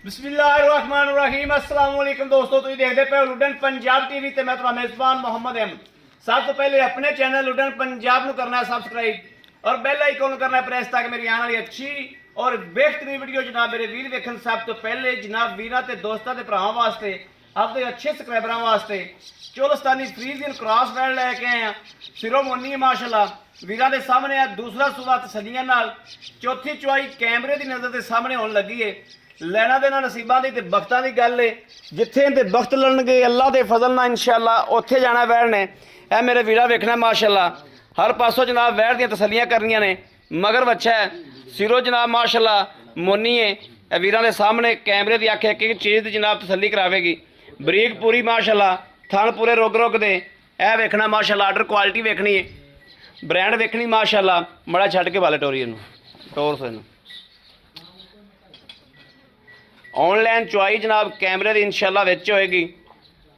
बिस्मिल्लाहिर्रहमानिर्रहीम अस्सलाम वालेकुम दोस्तों, तुम देखते पे लुडन पंजाब टीवी ते मैं तुम्हारा मेजबान मोहम्मद अहमद। सब तो पहले अपने चैनल लुडन पंजाब को करना है सब्सक्राइब और बेल आइकन करना है प्रेस ताकि मेरी आने वाली अच्छी और बेहतरीन वीडियो जनाब मेरे वीर देखन। सब तो पहले जनाब वीर ते दोस्तों के भरावां वास्ते अपने अच्छे सबसक्राइबरां वास्ते चोलस्तानी फ्रीजियन क्रॉस बैड लैके आए हैं। सिरों मोनी है माशाल्लाह वीरां दे सामने है। दूसरा सूबा तसल्लियां नाल, चौथी चुआई कैमरे की नज़र के सामने होने लगी है। लैना देना नसीबां दी ते बख्तां दी गल है। जिथे इहदे बख्त लड़नगे अल्लाह के फजल नाल इंशाअल्लाह उत्थे जाना वैड़ ने। यह मेरे वीरा वेखना माशाअल्लाह हर पासों जनाब वैड़ दियां तसल्लियां करनियां ने। मगर बच्चा है सिरों जनाब माशाअल्लाह मोनी है। यह वीरां दे सामने कैमरे की आखे एक चीज़ की जनाब तसल्ली करावेगी। बरीक पूरी माशाअल्लाह, थन पूरे रुग रुग दे। यह वेखना माशाअल्लाह आर्डर क्वालिटी वेखनी है, ब्रांड वेखनी माशाअल्लाह। मड़ा छड्ड के वाले टोरी टोर से ऑनलाइन चुआई जनाब कैमरे की इंशाअल्लाह विच होएगी।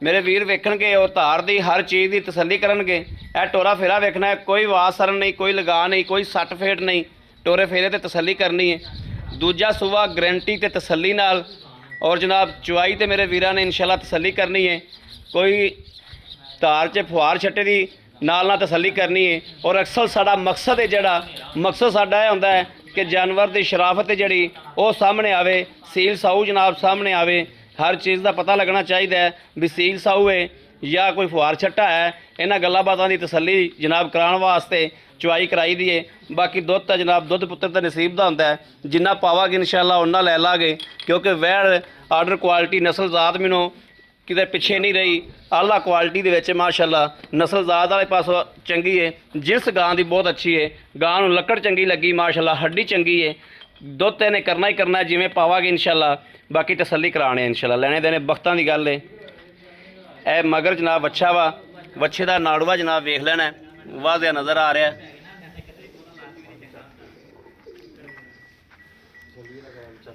मेरे वीर वेखणगे और धार की हर चीज़ की तसल्ली करनगे। यह टोरा फेरा वेखना है, कोई वास सरन नहीं, कोई लगा नहीं, कोई सट फेट नहीं। टोरे फेरे ते तसल्ली करनी है। दूजा सूबा गारंटी ते तसल्ली नाल और जनाब चुआई ते मेरे वीरां ने इंशाअल्लाह तसल्ली करनी है। कोई धार च फुहार छट्टे की नाल तसल्ली करनी है। और अक्सर साडा मकसद है, जड़ा मकसद साडा यह हुंदा है कि जानवर की शराफत जड़ी वो सामने आवे, सील साऊ जनाब सामने आवे। हर चीज़ का पता लगना चाहिए भी सील साऊ है या कोई फुहार छट्टा है। इन्हां गल्लां बातां की तसल्ली जनाब कराने वास्ते चुआई कराई दी है। बाकी दुध तो जनाब दुध पुत्र तो नसीब का होंदा है, जिन्ना पावागे इंशाअल्लाह उन्ना लै लागे। क्योंकि वैड़ आर्डर क्वालिटी नस्ल जात मैनू किते पिछे नहीं रही। आला क्वालिटी दे विच माशाअल्लाह नस्ल जात वाले पासों चंगी है। जिस गां की बहुत अच्छी है, गां नूं लकड़ चंगी लगी माशाअल्लाह, हड्डी चंगी है। दुध तो इन्हें करना ही करना है जिमें पावागे इंशाअल्लाह। बाकी तसल्ली कराने इंशाअल्लाह, लैने देने बख्तां की गल है। ए मगर जनाब अच्छा वा, बच्चे का नाड़ुआ जनाब वेख लेना वाजिया नज़र आ रहा है।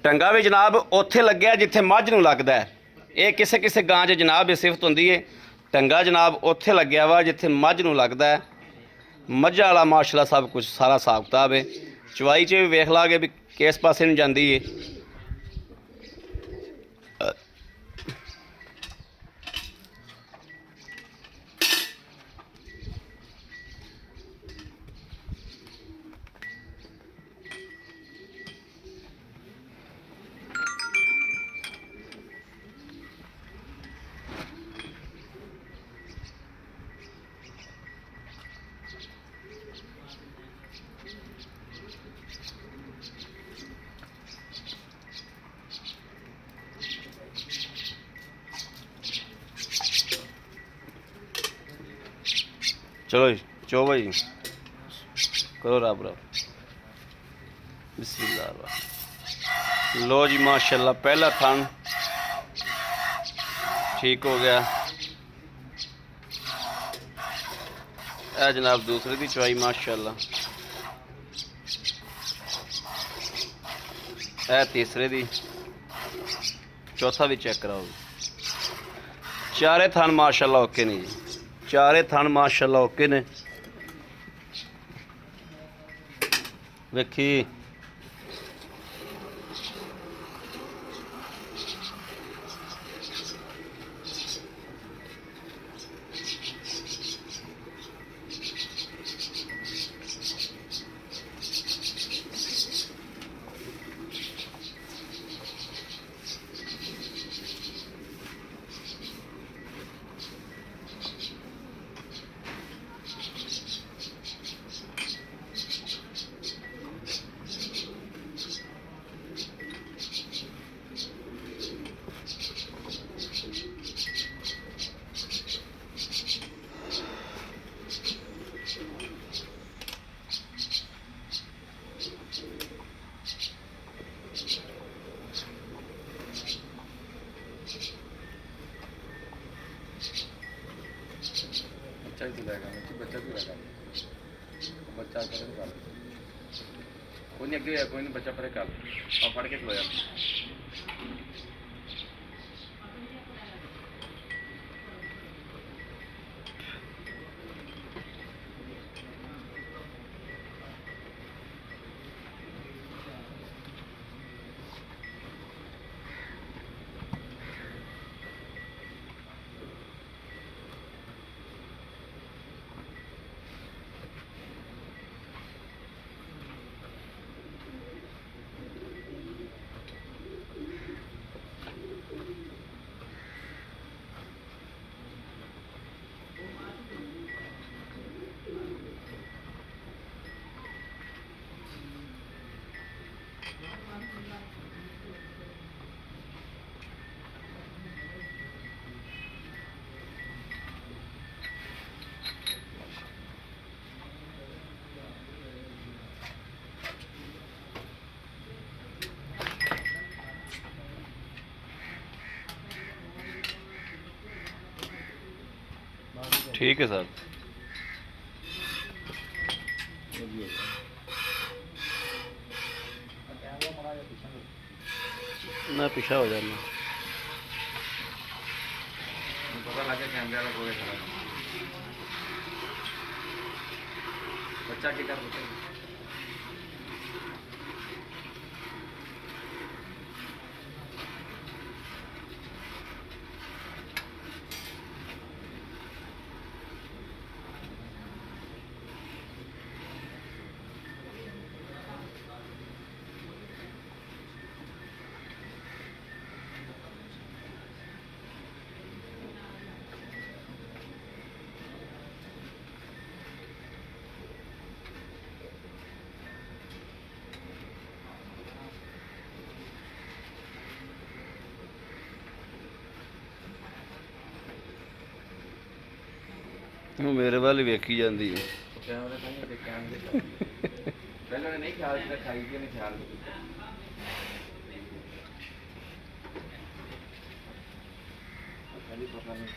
टंगा भी जनाब उत्थे लग्या जिथे मझ नूं लगदा है। ये किसे किसे गां च जनाब ये सिफत होंदी है। टंगा जनाब उत्थे लग्या वा जिथे मझ नूं लगदा है। मझां वाला माशाअल्लाह सब कुछ सारा हिसाब किताब है। चुआई च भी वेख लागे भी किस पासे नूं जांदी है। चलो जी चो भाई करो रब रब बिस्मिल्लाह। लो जी माशाल्लाह पहला थान ठीक हो गया। यह जनाब दूसरे की चुआई माशाल्लाह, यह तीसरे की, चौथा भी चेक कराओ। चारे थान माशाल्लाह ओके नहीं जी, चारे थन माशाअल्लाह ओके ने। वेखी बच्चा कोई नहीं अगे कोई नहीं बच्चा परे कर और फड़ के खलोया। ठीक है सर। ना पीछा हो जाना पता लगे कैमरे वाला कोई खड़ा बच्चा की कर मेरे वाल वेखी जाती है। कैमरे तो नहीं कैमरे पहले ने नहीं ख्याल किया खाई के नहीं ख्याल पता नहीं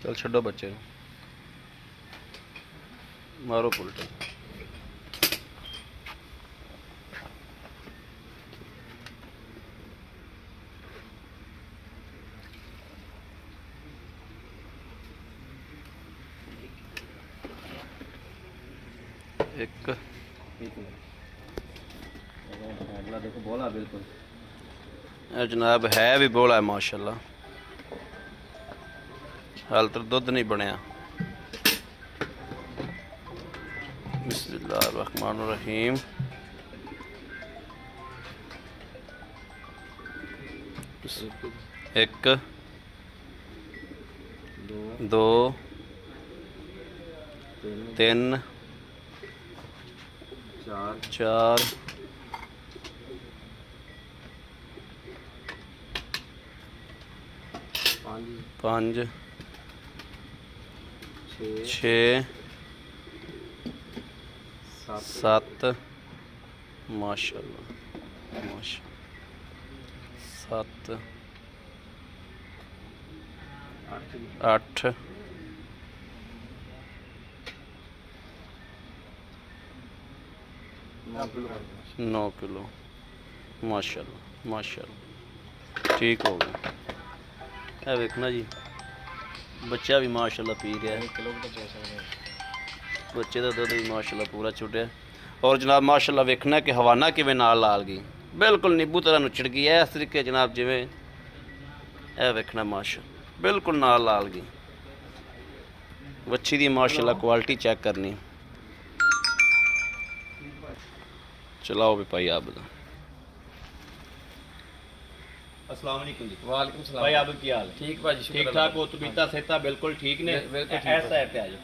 चल छो बच्चे मारो पुलटे। एक देखो बोला बिल्कुल जनाब है भी बोला है माशाल्लाह। हाल तो दुध नहीं बनया। बिस्मिल्लाहिर्रहमानिर्रहीम। एक दो तीन चार पाँच छे सत्त माशाल्लाह सत्त अठ 9 किलो माशाल्लाह माशाल्लाह ठीक हो गया। ਇਹ ਵੇਖਣਾ ਜੀ ਬੱਚਾ ਵੀ ਮਾਸ਼ਾਅੱਲਾ ਪੀ ਰਿਹਾ ਹੈ। ਬੱਚੇ ਦਾ ਦੁੱਧ ਵੀ ਮਾਸ਼ਾਅੱਲਾ ਪੂਰਾ ਛੁੱਟਿਆ। ਔਰ ਜਨਾਬ ਮਾਸ਼ਾਅੱਲਾ ਵੇਖਣਾ ਕਿ ਹਵਾਨਾ ਕਿਵੇਂ ਨਾਲ ਲਾਲ ਗਈ ਬਿਲਕੁਲ ਨਿੰਬੂ ਤਰ੍ਹਾਂ ਨੁੱਚੜ ਗਈ ਹੈ। ਇਸ ਤਰੀਕੇ ਜਨਾਬ ਜਿਵੇਂ ਇਹ ਵੇਖਣਾ ਮਾਸ਼ਾਅੱਲਾ ਬਿਲकुल ਨਾਲ ਲਾਲ ਗਈ। ਵੱਛੀ ਦੀ ਮਾਸ਼ਾਅੱਲਾ ਕੁਆਲਿਟੀ ਚੈੱਕ ਕਰਨੀ। चलाओ भी भाई आप बता। अस्सलाम वालेकुम जी। वालेकुम सलाम भाई आप की हाल है? ठीक भाजी ठीक ठाक हो? तबीयत सेहत बिल्कुल ठीक ने? बिल्कुल ऐसा साइड पे आ जाओ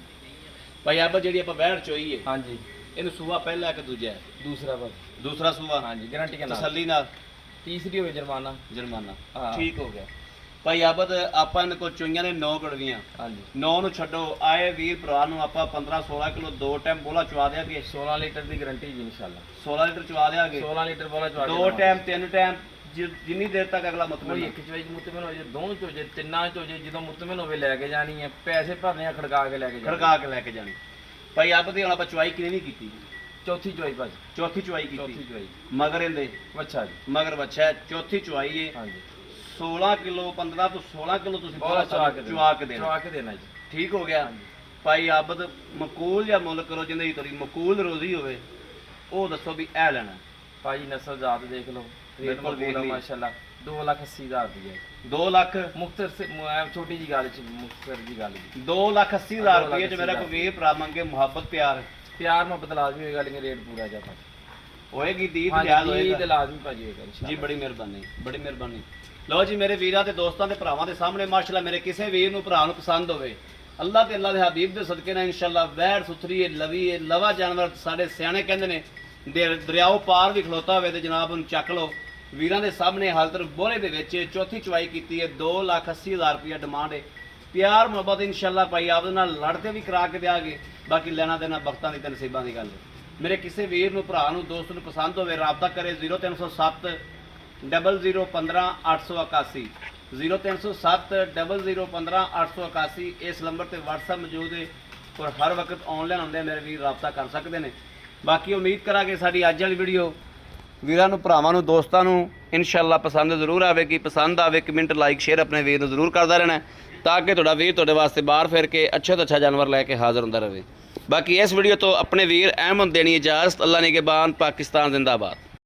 भाई। आप जी आप वैड़ चोई है हाँ जी इन सूआ पहला कि दूजा है? दूसरा बस दूसरा सूआ हाँ जी गारंटी के नाल तसल्ली नाल। तीसरी हो जुर्माना जुर्माना हाँ। ठीक हो गया भाई। आबद आप को चोइया ने 9 कड़वियां हाँ जी 9 ਨੂੰ ਛੱਡੋ ਆਏ ਵੀਰ ਭਰਾ ਨੂੰ ਆਪਾਂ 15-16 ਕਿਲੋ ਦੋ ਟਾਈਮ ਬੋਲਾ ਚਵਾ ਦਿਆਂਗੇ। 16 लीटर की गारंटी जी इंशाल्लाह 16 ਲੀਟਰ ਚਵਾ ਦਿਆਂਗੇ। 16 लीटर बोला चवा ਦੋ ਟਾਈਮ ਤਿੰਨ ਟਾਈਮ ਜਿੰਨੀ ਦੇਰ ਤੱਕ ਅਗਲਾ ਕੋਈ ਮਤਲਬ ਇੱਕ ਚੋਈ ਮੁਤਮਨ ਹੋ ਜੇ ਦੋਨੋਂ ਚੋ ਜੇ ਤਿੰਨਾਂ ਚੋ ਜੇ ਜਦੋਂ ਮੁਤਮਨ ਹੋਵੇ ਲੈ ਕੇ ਜਾਣੀ ਹੈ ਪੈਸੇ ਭਰਨੇ ਆ ਖੜਕਾ ਕੇ ਲੈ ਕੇ ਜਾਣੀ ਖੜਕਾ ਕੇ ਲੈ ਕੇ ਜਾਣੀ। ਭਾਈ ਆਪ ਦੀ ਹੁਣ ਆਪਾਂ ਚਵਾਈ ਕਿਨੇ ਨਹੀਂ ਕੀਤੀ? ਚੌਥੀ ਚੋਈ ਭਾਜੀ ਚੌਥੀ ਚਵਾਈ ਚੌਥੀ ਕੀਤੀ। ਚੋਈ ਮਗਰ ਇਹਦੇ ਅੱਛਾ ਜੀ ਮਗਰ ਬੱਚਾ ਚੌਥੀ ਚਵਾਈ ਏ। ਹਾਂਜੀ 16 ਕਿਲੋ 15 ਤੋਂ 16 ਕਿਲੋ ਤੁਸੀਂ ਬਹੁਤ ਚਵਾ ਕੇ ਦੇਣਾ। ਚਵਾ ਕੇ ਦੇਣਾ ਜੀ। ਠੀਕ ਹੋ ਗਿਆ। ਭਾਈ ਆਬਦ ਮਕੂਲ ਜਾਂ ਮੁੱਲ ਕਰੋ ਜਿੰਦੇ ਤੁਹਾਡੀ ਮਕੂਲ ਰੋਜ਼ੀ ਹੋਵੇ ਉਹ ਦੱਸੋ ਵੀ ਇਹ ਲੈਣਾ। ਭਾਜੀ ਨਸਲ ਜਾਤ ਦੇਖ ਲਓ, ਬਿਲਕੁਲ ਵੇਖ ਲਈ। ਮਾਸ਼ਾਅੱਲਾ 2,80,000 ਰੁਪਏ। 2 ਲੱਖ ਮੁਖਤਰ ਸੇ ਛੋਟੀ ਜੀ ਗੱਲ ਚ ਮੁਖਤਰ ਦੀ ਗੱਲ ਜੀ। 2,80,000 ਰੁਪਏ ਚ ਮੇਰਾ ਕੋਈ ਵੀਰ ਭਰਾ ਮੰਗੇ ਮੁਹੱਬਤ ਪਿਆਰ ਮੁਹੱਬਤ ਲਾਜ਼ਮੀ ਹੋਏਗਾ, ਲੇਕਿਨ ਰੇਟ ਪੂਰਾ ਜਾ ਭਾਜੀ ਹੋਏਗੀ। ਦੀਦ ਹਾਂਜੀ, ਲਿਆਜ਼ ਈਦ ਹੋਏਗਾ ਲਾਜ਼ਮੀ ਭਾਜੀ ਹੋਏਗਾ ਜੀ। ਇਨਸ਼ਾਅੱਲਾ। ਬੜੀ ਮਿਹਰਬਾਨੀ, ਬੜੀ ਮਿਹਰਬਾਨੀ। ਲਓ ਜੀ ਮੇਰੇ ਵੀਰਾਂ ਤੇ ਦੋਸਤਾਂ ਤੇ ਭਰਾਵਾਂ ਦੇ ਸਾਹਮਣੇ ਮਾਸ਼ਾਅੱਲਾ ਮੇਰੇ ਕਿਸੇ ਵੀਰ ਨੂੰ ਭਰਾ ਨੂੰ ਪਸੰਦ ਹੋਵੇ ਅੱਲਾਹ ਤੇ ਅੱਲਾਹ ਦੇ ਹਬੀਬ ਦੇ ਸਦਕੇ ਨਾਲ ਇਨਸ਼ਾਅੱਲਾ ਵੈੜ ਸੁਥਰੀ ਹੈ ਲਵੀ ਹੈ ਲਵਾ ਜਾਨਵਰ ਸਾਡੇ ਸਿਆਣੇ ਕਹਿੰਦੇ ਨੇ ਦਰਿਆਓ ਪਾਰ ਵੀ ਖਲੋਤਾ ਹੋਵੇ ਤੇ ਜਨਾਬ ਉਹਨੂੰ ਚੱਕ ਲਓ। ਵੀਰਾਂ ਦੇ ਸਾਹਮਣੇ ਹਾਲਤਰ ਬੋਲੇ ਦੇ ਵਿੱਚ ਚੌਥੀ ਚਵਾਈ ਕੀਤੀ ਹੈ। 2,80,000 ਰੁਪਇਆ ਡਿਮਾਂਡ ਹੈ। ਪਿਆਰ ਮੁਹੱਬਤ ਇਨਸ਼ਾਅੱਲਾ ਭਾਈ ਆਪਦੇ ਨਾਲ ਲੜਦੇ ਵੀ ਕਰਾ ਕੇ ਦਿਆਂਗੇ। ਬਾਕੀ ਲੈਣਾ ਦੇਣਾ ਵਕਤਾਂ ਦੀ ਤੇ ਨਸੀਬਾਂ ਦੀ ਗੱਲ ਹੈ। ਮੇਰੇ ਕਿਸੇ ਵੀਰ ਨੂੰ ਭਰਾ ਨੂੰ ਦੋਸਤ ਨੂੰ ਪਸੰਦ ਹੋਵੇ ਰਾਬਤਾ ਕਰੇ 0307 0015 881 0307 0015 881। ਇਸ ਨੰਬਰ ਤੇ WhatsApp ਮੌਜੂਦ ਹੈ ਔਰ ਹਰ ਵਕਤ ਆਨਲਾਈਨ ਹੁੰਦੇ ਮੇਰੇ ਵੀਰ ਰਾਬਤਾ ਕਰ ਸਕਦੇ ਨੇ। ਬਾਕੀ ਉਮੀਦ ਕਰਾਂਗੇ ਸਾਡੀ ਅੱਜ ਵਾਲੀ ਵੀਡੀਓ ਵੀਰਾਂ ਨੂੰ ਭਰਾਵਾਂ ਨੂੰ ਦੋਸਤਾਂ ਨੂੰ ਇਨਸ਼ਾਅੱਲਾ ਪਸੰਦ ਜ਼ਰੂਰ ਆਵੇਗੀ। ਪਸੰਦ ਆਵੇ ਕਮੈਂਟ ਲਾਈਕ ਸ਼ੇਅਰ ਆਪਣੇ ਵੀਰ ਨੂੰ ਜ਼ਰੂਰ ਕਰਦਾ ਰਹਿਣਾ ਤਾਂ ਕਿ ਤੁਹਾਡਾ ਵੀਰ ਤੁਹਾਡੇ ਵਾਸਤੇ ਬਾਹਰ ਫਿਰ ਕੇ ਅੱਛੇ ਤੋਂ ਅੱਛਾ ਜਾਨਵਰ ਲੈ ਕੇ ਹਾਜ਼ਰ ਹੁੰਦਾ ਰਹੇ। ਬਾਕੀ ਇਸ ਵੀਡੀਓ ਤੋਂ ਆਪਣੇ ਵੀਰ ਅਹਿਮਦ ਦੇਣੀ ਇਜਾਜ਼ਤ। ਅੱਲਾ ਨਿਗਹਿਬਾਨ। ਪਾਕਿਸਤਾਨ ਜ਼ਿੰਦਾਬਾਦ।